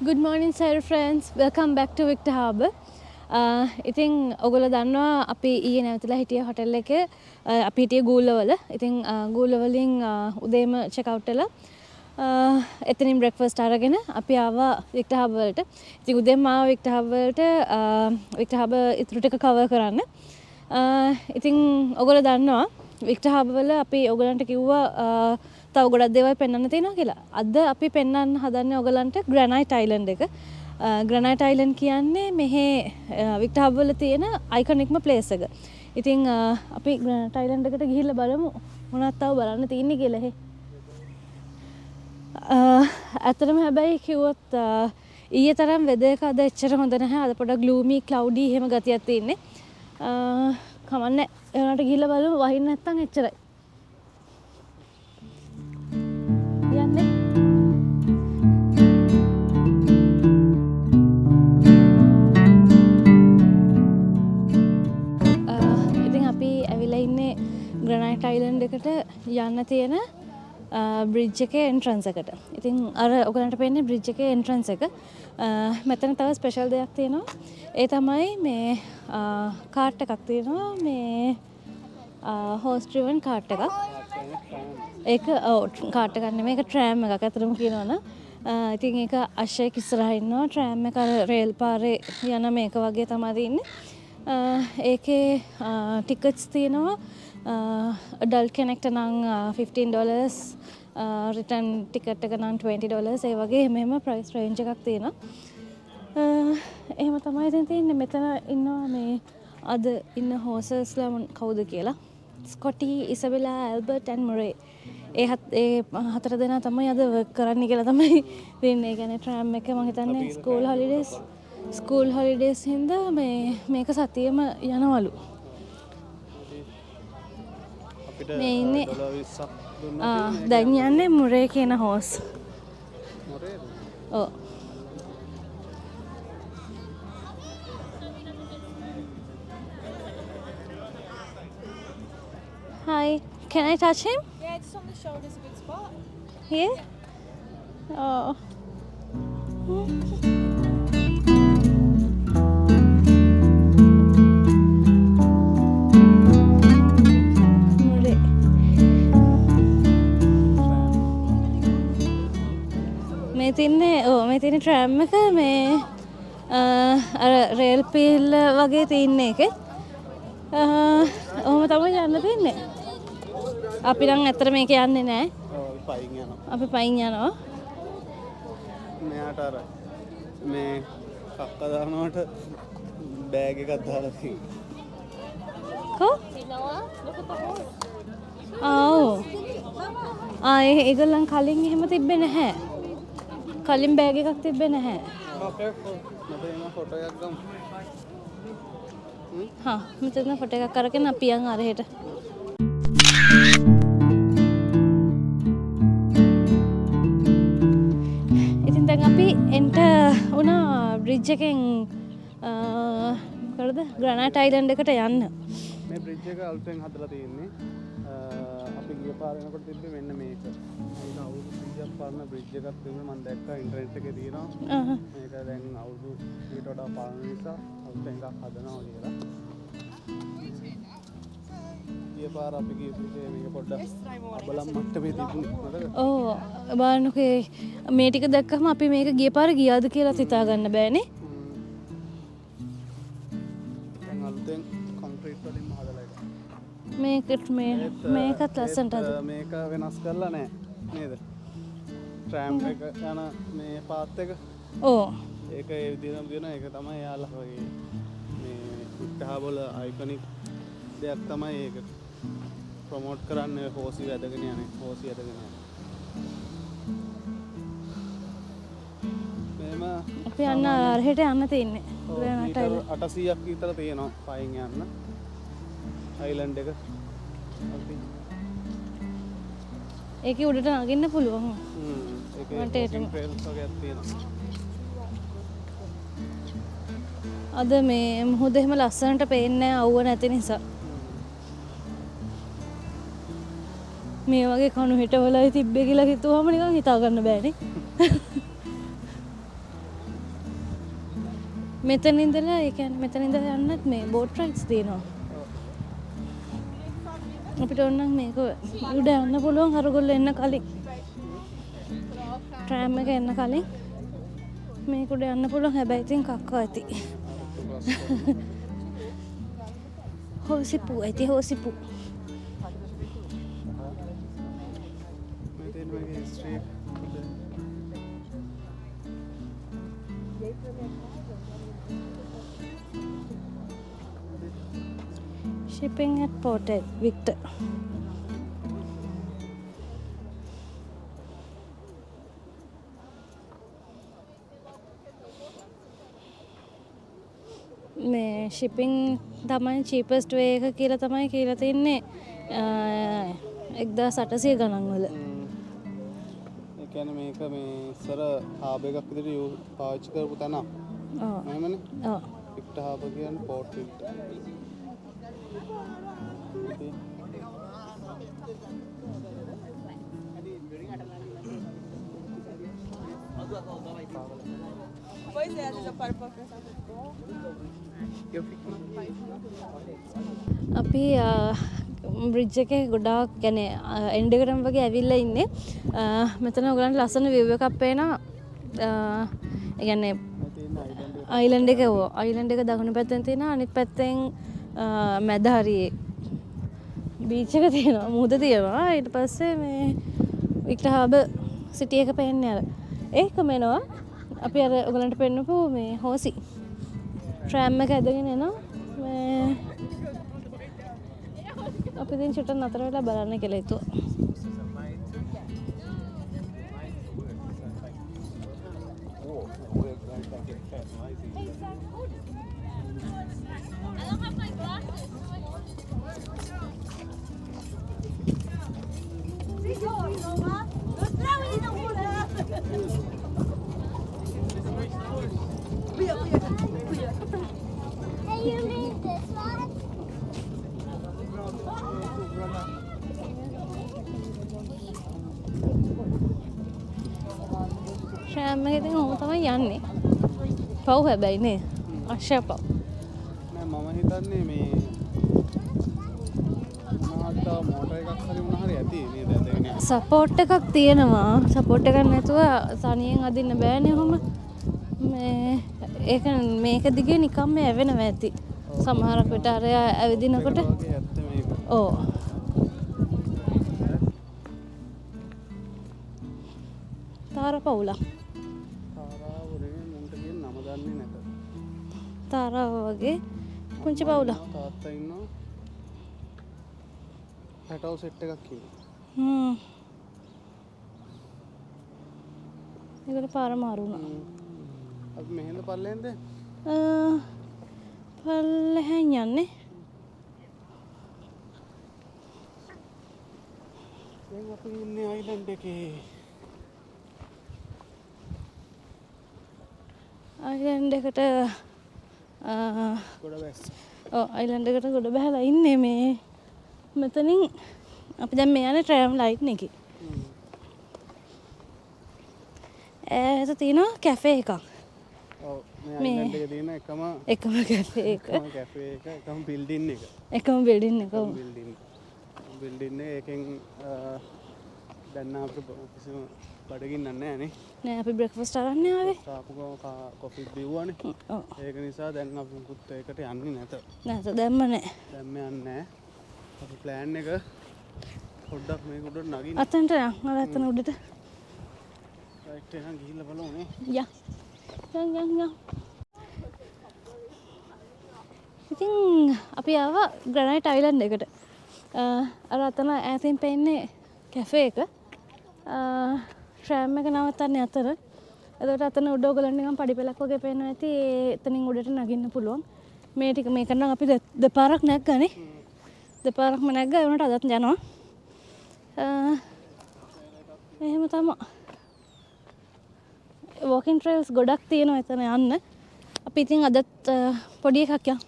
Good morning, Seroo Friends. Welcome back to Victor Harbour. ඉතින් ඔයගොල්ලෝ දන්නවා අපි ඊයේ නැවතලා හිටිය හොටෙල් එකේ අපි හිටියේ ගූල්ලවල. ඉතින් ගූල්ලවලින් උදේම චෙක් අවුට් වෙලා එතනින් බ්‍රෙක්ෆාස්ට් අරගෙන අපි ආවා වික්ටර් හාබර් වලට. ඉතින් උදේම ආවා වික්ටර් හාබර් වලට වික්ටර් හාබර් ඉතුරු ටික කවර් කරන්න. ඉතින් ඔයගොල්ලෝ දන්නවා වික්ටර් හාබර් වල අපි ඔයගලන්ට කිව්වා තව ගොඩක් දේවල් පෙන්වන්න තියෙනවා කියලා. අද අපි පෙන්වන්න හදන්නේ ඔයගලන්ට Granite Island එක. Granite Island කියන්නේ මෙහි වික්ටර් හාබර් වල තියෙන අයිකොනික්ම ප්ලේස් එක. ඉතින් අපි Granite Island එකට ගිහිල්ලා බලමු මොනවද තව බලන්න තියෙන්නේ කියලා. ඇත්තටම හැබැයි කිව්වොත් ඊයේ තරම් වෙදර් එක අද එච්චර හොඳ නැහැ. අද පොඩක් gloomy cloudy එහෙම ගතියක් තියෙන්නේ. කමන්නේ එයාට ගිහිල්ලා බලමු වහින්න නැත්තම් එච්චරයි. යන්නේ ඉතින් අපි ඇවිල්ලා ඉන්නේ Granite Island එකට යන්න තියෙන බ්‍රිජ් එකේ එන්ට්‍රන්ස් එකට. ඉතින් අර ඔයගලන්ට පේන්නේ බ්‍රිජ් එකේ එන්ට්‍රන්ස් එක. මෙතන තව ස්පෙෂල් දෙයක් තියෙනවා. ඒ තමයි මේ කාට් එකක් තියෙනවා. මේ හෝස් ඩ්‍රිවන් කාට් එකක්. ඒක කාට් එකක් නෙමෙයි ඒක ට්‍රෑම් එකක් අතරම කියනවනේ. ඉතින් ඒක අශ්වයෙක් ඉස්සරහා ඉන්නවා. ට්‍රෑම් එක අර රේල් පාරේ යන මේක වගේ තමයි තියෙන්නේ. ඒකේ ටිකට්ස් තියෙනවා. adult කෙනෙක්ට නම් $15 return ticket එක නම් $20 ඒ වගේ මෙහෙම price range එකක් තියෙනවා. එහෙම තමයි ඉතින් තියෙන්නේ. මෙතන ඉන්නවා මේ අද ඉන්න හෝසස්ලා කවුද කියලා. ස්කොටි, ඉසබෙලා, ඇල්බර්ට් and මුරේ. ඒ හතර දෙනා තමයි අද work කරන්න කියලා තමයි තියෙන්නේ. ඒ කියන්නේ tram එක මම හිතන්නේ school holidays හින්දා මේක සතියෙම යනවලු. මේ ඉන්නේ දැන් යන්නේ මුරේ කියන හෝස්. ඔව්. Hi, can I touch him? Yeah, just on the shoulders a good spot. Here? Oh. මේ තියෙන්නේ ට්‍රෑම් එක මේ අර රේල් පීල් වගේ තියෙන එකේ. ඔහොම තමයි යන්න තියෙන්නේ. අපි නම් ඇත්තට මේක යන්නේ නැහැ. අපි පයින් යනවා. මෙයාට අර මේ කක්ක දානවට බෑග් එකක් දාලා තියෙනවා. කො? ඒගොල්ලන් කලින් එහෙම තිබ්බේ නැහැ. කලින් බෑග් එකක් තිබ්බේ නැහැ. මට එන ෆොටෝ එකක් ගමු. මෙතන ෆොටෝ එකක් අරගෙන අපි යන් අරහෙට. ඉතින් දැන් අපි එන්ටර් වුණා බ්‍රිජ් එකෙන් මොකද Granite Island එකට යන්න. මේ බ්‍රිජ් එක අලුතෙන් හදලා තියෙන්නේ. අපි ගිය පාර යනකොට තිබ්බේ මෙන්න මේක. ඒක අවුරුදු 100ක් පරණ බ්‍රිජ් එකක් තිබුණේ මම දැක්කා ඉන්ටර්නෙට් එකේ තියෙනවා. මේක දැන් අවුරුදු ඊට වඩා පරණ නිසා අලුතෙන් එකක් හදනවා කියලා. ගිය පාර අපි ගියපු ඉතින් මේක පොඩ්ඩක් බලම් මට්ටමේ තිබුණේ. ඔව් බලන්නකෝ මේ ටික දැක්කම අපි මේක ගිය පාර ගියාද කියලා හිතා ගන්න බෑනේ. දැන් අලුතෙන් කොන්ක්‍රීට් වලින් හදලා ඉතින්. මේකත් ලස්සනට හදලා. මේක වෙනස් කරලා නැහැ නේද? ට්‍රෑම් එක යන මේ පාත් එක. ඔව්. ඒක ඒ විදිහටම දිනන ඒක තමයි යාලා වගේ මේ වික්ටර් හාබර් වල අයිකොනික් දෙයක් තමයි ඒක. ප්‍රොමෝට් කරන්නේ හෝසි වැදගෙන යන්නේ. හෝසි වැදගෙන යන්නේ. මේම අපි යන්න අරහෙට යන්න තියෙන්නේ. Granite Island 800ක් විතර තියෙනවා පයින් යන්න. අයිලන්ඩ් එක. ඒකේ උඩට නගින්න පුළුවන්. ඒකේ ට්‍රේල්ස් වගේක් තියෙනවා. අද මේ මොහොත එහෙම ලස්සනට පේන්නේ නැහැ අවුව නැති නිසා. මේ වගේ කණු හිටවලයි තිබ්බේ කියලා හිතුවම නිකන් හිතා ගන්න බෑනේ. මෙතන ඉඳලා ඒ කියන්නේ මෙතන ඉඳලා යන්නත් මේ බෝට් රයිඩ්ස් තියෙනවා. අපිට ඕනනම් මේක උඩ යන්න පුළුවන් අරගොල්ලෝ එන්න කලින්. ට්‍රෑම් එක එන්න කලින් මේක උඩ යන්න පුළුවන්. හැබැයි ඉතින් කක්කා ඇති. හොසිපු ඇති හොසිපු. මෙතන වගේ street shipping at Port Victor. මේ shipping තමයි cheapest way එක කියලා තමයි කියලා තින්නේ 1800 ගණන් වල. ඒ කියන්නේ මේක මේ ඉස්සර හාබ් එකක් විදිහට පාවිච්චි කරපු තැන. ඔව්. එහෙමනේ. ඔව්. වික්ටර් හාබ් කියන්නේ port Victor. Pois é, às vezes eu paro pra pensar. අපි බ්‍රිජ් එකේ ගොඩාක් කියන්නේ එන්ඩ් එකටම වගේ ඇවිල්ලා ඉන්නේ. මෙතන ඔයගලන්ට ලස්සන view එකක් පේනවා. ඒ කියන්නේ අයිලන්ඩ් එක අයිලන්ඩ් එක දකුණු පැත්තෙන් තියෙනවා. අනිත් පැත්තෙන් මැද හරියේ බීච් එක තියෙනවා. මුහුද තියෙනවා. ඊට පස්සේ මේ වික්ටර් හාබර් සිටි එක පේන්නේ අර. ඒකම එනවා. අපි අර ඔයගලන්ට පෙන්නපු මේ හෝසි ට්‍රෑම් එක ඇදගෙන එනවා. මේ අපි දැන් චුට්ටක් නතර වෙලා බලන්න කියලා හිතුවා. Hey, you made this one? Tram එකේ ඉතින් ඔහොම තමයි යන්නේ. පව් හැබැයි නේ. අක්ෂය පව්. නෑ මම හිතන්නේ මේ මොනවාට මෝටර් එකක් හරි මොනවා හරි ඇති නේද ඇදගෙන. සපෝට් එකක් තියෙනවා. සපෝට් එකක් නැතුව තනියෙන් අදින්න බෑනේ ඔහොම. මේ ඒක මේක දිගේ නිකම්ම ඇවෙනවා ඇති. සමහරක් විට අර ඇවිදිනකොට වගේ ඇත්ත මේක. ඕ තාර පවුලක්. තාරාව වලින් මුන්ට කියන නම දන්නේ නැත. තාරාව වගේ පුංචි පවුලක්. තාත්තා ඉන්නවා. පැටව සෙට් එකක් කියනවා. ඒකට පාර මාරු වුණා. අපි මෙහෙන්ද පල්ලෙන්ද? පල්ලෙහෙන් යන්නේ. දැන් අපි ඉන්නේ අයිලන්ඩ් එකේ. අයිලන්ඩ් එකට ගොඩ බැස්. ඔව් අයිලන්ඩ් එකට ගොඩ බහලා ඉන්නේ මේ මෙතනින් අපි දැන් මේ යන්නේ ට්‍රෑම් ලයින් එකේ. ඈත තියෙනවා කැෆේ එකක්. ඔව් මේ අයිලන්ඩ් එකේ තියෙන එකම කැෆේ එක. කැෆේ එක එකම බිල්ඩින් එක. එකම බිල්ඩින් එක. බිල්ඩින් එකෙන් දැන් අපිට කිසිම බඩගින්නක් නැහැ නේ. නෑ අපි බ්‍රෙක්ෆාස්ට් අරන් ආවේ. සාපු කොෆි බිව්වනේ. ඔව්. ඒක නිසා දැන් අපි මුකුත් ඒකට යන්නේ නැත. නැත දැම්ම නෑ. දැන් මේ යන්නේ නැහැ. අපි ප්ලෑන් එක පොඩ්ඩක් මේක උඩට නගින්න. අතන්ට යන්න. අර අතන උඩට. රයිට් එහෙනම් ගිහිල්ලා බලමු නේ. යන්. ඉතින් අපි ආවා ග්‍රැනයිට් අයිලන්ඩ් එකට. අර අතන ඈතින් පේන්නේ කැෆේ එක. ට්‍රෑම් එක නවත්තන්නේ අතර. එතකොට අතන උඩ ඔයගලන්ට නිකන් පඩිපෙලක් වගේ පේනවා ඇති. එතනින් උඩට නගින්න පුළුවන්. මේ ටික මේක නම් අපි දෙපාරක් නැග්ගානේ. දෙපාරක්ම නැග්ගා. ඒ වුණාට අදත් යනවා. එහෙම තමයි. walking trails ගොඩක් තියෙනවා එතන යන්න. අපි ඉතින් අදත් පොඩි එකක් යමු.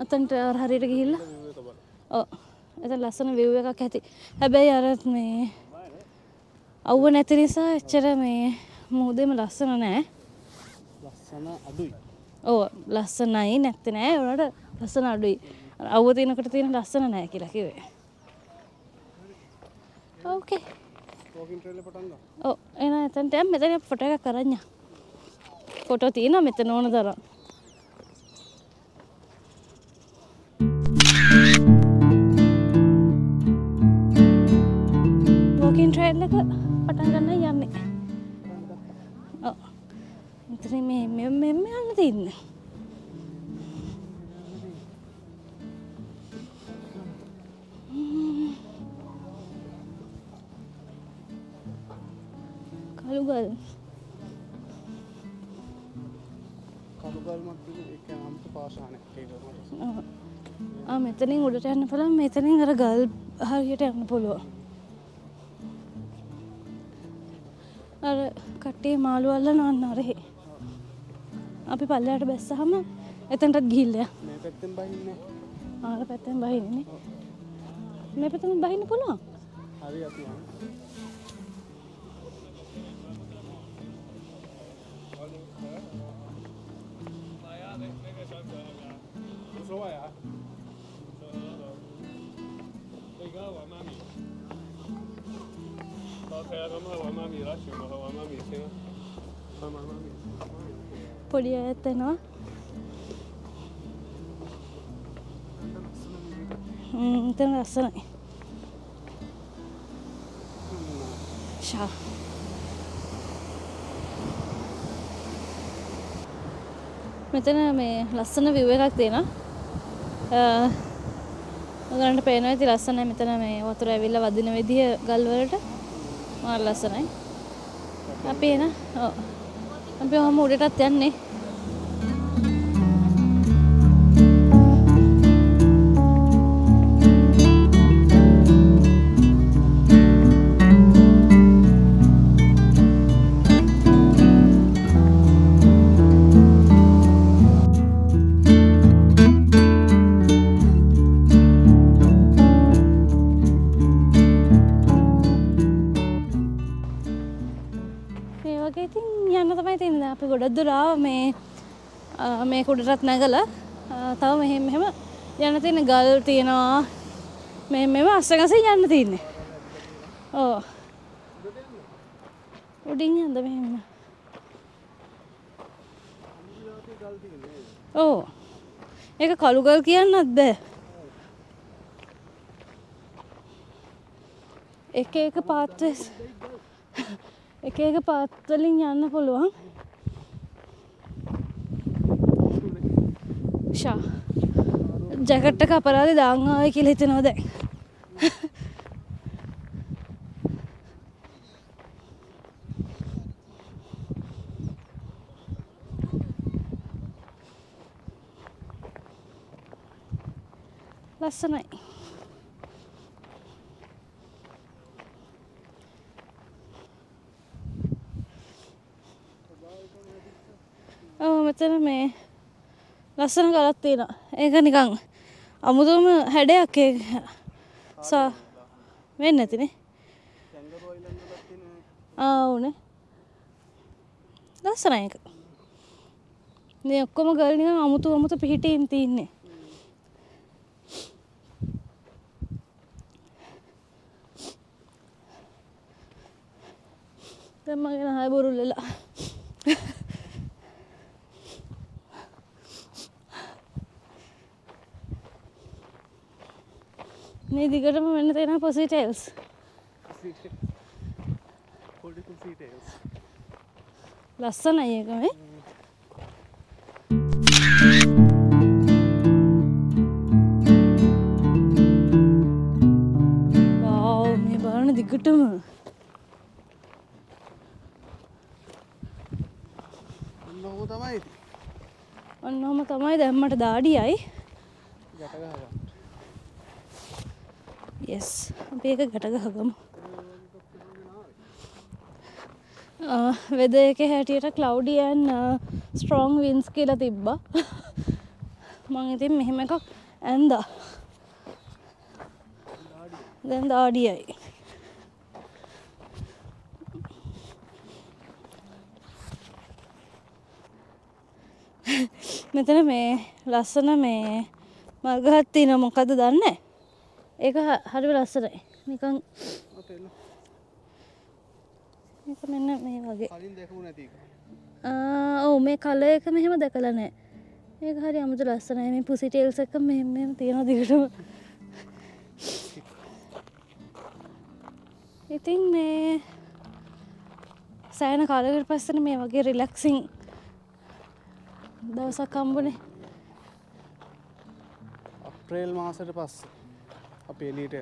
අතන්ට හරියට ගිහිල්ලා. ඔව්. එතන ලස්සන view එකක් ඇති. හැබැයි අර මේ අවුව නැති නිසා එච්චර මේ මුහුදේම ලස්සන නෑ. ලස්සන අඩුයි. ඕ ලස්සනයි නැත්තේ නෑ උනට ලස්සන අඩුයි. අවුව තිනකොට තියෙන ලස්සන නෑ කියලා කිව්වේ. ඕකේ. වෝකින් ට්‍රේල් එක පටන් ගන්න. ඔව් එන එතනට යන්න මෙතන ෆොටෝ එකක් අරන් යන්න. ෆොටෝ තියෙනවා මෙතන ඕන තරම්. වෝකින් ට්‍රේල් එක පටන් ගන්න යන්නේ. ඔව්. ඉතින් මේ යන්න තියෙන්නේ. කළුගල් කළුගල්මක් තියෙන එක අමුතු පාෂාණයක් ඒක මට. මෙතනින් උඩට යන්න පුළුවන් මෙතනින් අර ගල් හරියට යන්න පුළුවන්. අර කට්ටිය මාළු අල්ලනවා අරහේ. අපි පල්ලයට බැස්සහම එතනටත් ගිහිල්ලා. මේ පැත්තෙන් බහින්නේ. ආර පැත්තෙන් බහින්නේ. මේ පැත්තෙන් බහින්න පුළුවන්. හරි අපි යන්න. පොඩි අයත් එනවා. එතන ලස්සනයි. ෂා. මෙතන මේ ලස්සන view එකක් තියෙනවා. ඔයගලන්ට පේනවා ඉතින් ලස්සනයි මෙතන මේ වතුර ඇවිල්ලා වදින විදිය ගල් වලට. මාර ලස්සනයි. අපි එන ඔව්. අපි ඔහම උඩටත් යන්නේ. අපි ගොඩක් දුර ආව මේ කුඩටත් නැගලා තව මෙහෙම යන්න තියෙන ගල් තියෙනවා මෙහෙම අස්සගසින් යන්න තියෙන්නේ. ඔව්. උඩින් යන්න මෙහෙම. ඔව්. ඒක කළු ගල් කියන්නත් බෑ. එක පාත් වලින් යන්න පුළුවන්. ෂා ජැකට් එක අපරාධේ දාන් ආවේ කියලා හිතනවා දැන්. ලස්සනයි. මෙතන මේ ලස්සන ගලක් තියෙනවා. ඒක නිකන් අමුතුම හැඩයක් ඒක. වෙන්නේ නැතිනේ. උනේ. ලස්සනයි ඒක. මේ ඔක්කොම ගල් නිකන් අමුතු පිහිටින් තින්නේ. දැන් මගේ නහය බොරුල්ලලා. මේ දිගටම වෙන්න තියෙන පොසිටේල්ස්. ලස්සනයි ඒක මේ. වව් මේ බලන්න දිගටම. ඔන්නෝම තමයි දැම්මට දාඩියයි. ගැට ගහගන්න. yes අපි ඒක ගැට ගහගමු. weather එකේ හැටියට cloudy and strong winds කියලා තිබ්බා. මම ඉතින් මෙහෙම එකක් ඇන්දා. දැන් දාඩියයි. මෙතන මේ ලස්සන මේ මල් ගහක් තියෙනවා මොකද්ද දන්නේ? ඒක හරිම ලස්සනයි. නිකන් මේක මෙන්න මේ වගේ. කලින් දැකපු නැති එක. ඔව් මේ කලර් එක මෙහෙම දැකලා නැහැ. මේක හරි අමුතු ලස්සනයි. මේ පුසි ටේල්ස් එක මෙහෙම තියෙනවා දිගටම. ඉතින් මේ සෑහෙන කාලයකට පස්සේ මේ වගේ රිලැක්සිං දවසක් හම්බුනේ. අප්‍රේල් මාසෙට පස්සේ අපි එළියට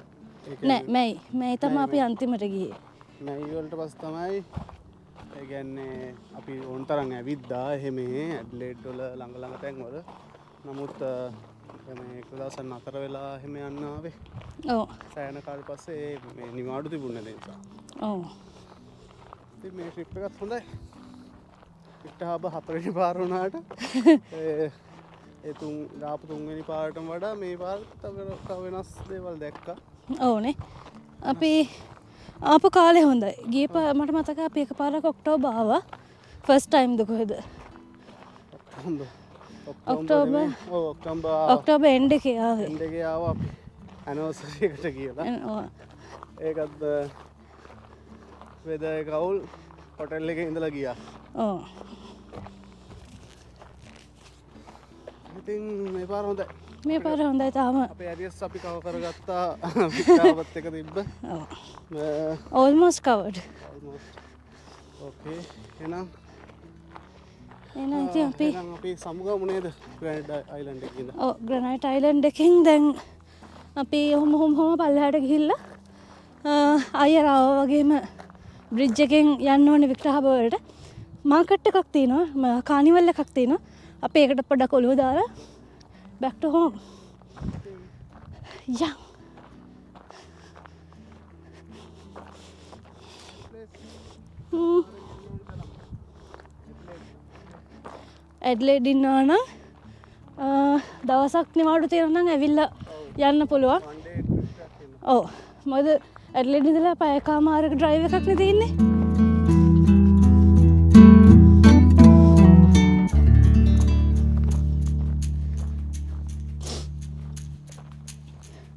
නෑ මැයි තමයි අපි අන්තිමට ගියේ. මැයි වලට පස්සේ තමයි ඒ කියන්නේ අපි ඕන තරම් ඇවිද්දා එහෙම ඇඩ්ලේඩ් වල ළඟ තැන් වල. නමුත් මේ එක දවසක් නතර වෙලා එහෙම යන්න ආවේ. ඔව්. සෑහෙන කාලෙ පස්සේ මේ නිවාඩු තිබුණේ නැති නිසා. ඔව්. ඉතින් මේ ට්‍රිප් එකත් හොඳයි. පිටහබ 4 වෙනි පාර වුණාට ඒ තුන්වෙනි පාරටම වඩා මේ පාර තව වෙනස් දේවල් දැක්කා. ඔව්නේ. අපි ආපු කාලේ හොඳයි. ගිය මට මතකයි අපි එකපාරක් ඔක්ටෝබර් ආවා. ෆස්ට් ටයිම් ද කොහෙද? ඔක්ටෝබර් එන්ඩ් එකේ ආවේ. එන්ඩ් එකේ ආවා අපි ඇනිවර්සරි එකට කියලා. ඒකත් වෙදර් එක අවුල් හොටෙල් එකේ ඉඳලා ගියා. ඔව්. ඉතින් මේ පාර හොඳයි. මේ පාර හොඳයි තාම. අපේ ඇරියස් අපි කව කරගත්තා වික්ටාවත් එක තිබ්බ. ඔව්. almost covered. almost. Okay. එහෙනම් ඉතින් අපි සමුගමු නේද Granite Island එකේ ඉඳන්. ඔව් Granite Island එකෙන් දැන් අපි ඔහොම පල්ලෙහාට ගිහිල්ලා අයියර ආවා වගේම බ්‍රිජ් එකෙන් යන්න ඕනේ වික්ටර් වලට. මාකට් එකක් තියෙනවා, කානිවල් එකක් තියෙනවා. අපි ඒකට පොඩ්ඩක් ඔලුව දාලා back to home. Yeah. Adelaide ඉන්නවා නම් දවසක් නිවාඩු තියෙනවා නම් ඇවිල්ලා යන්න පුළුවන්. ඔව්. මොකද ඇඩ්ලේඩ් ඉඳලා පැය කමාරක ඩ්‍රයිව් එකක් නේ තියෙන්නේ.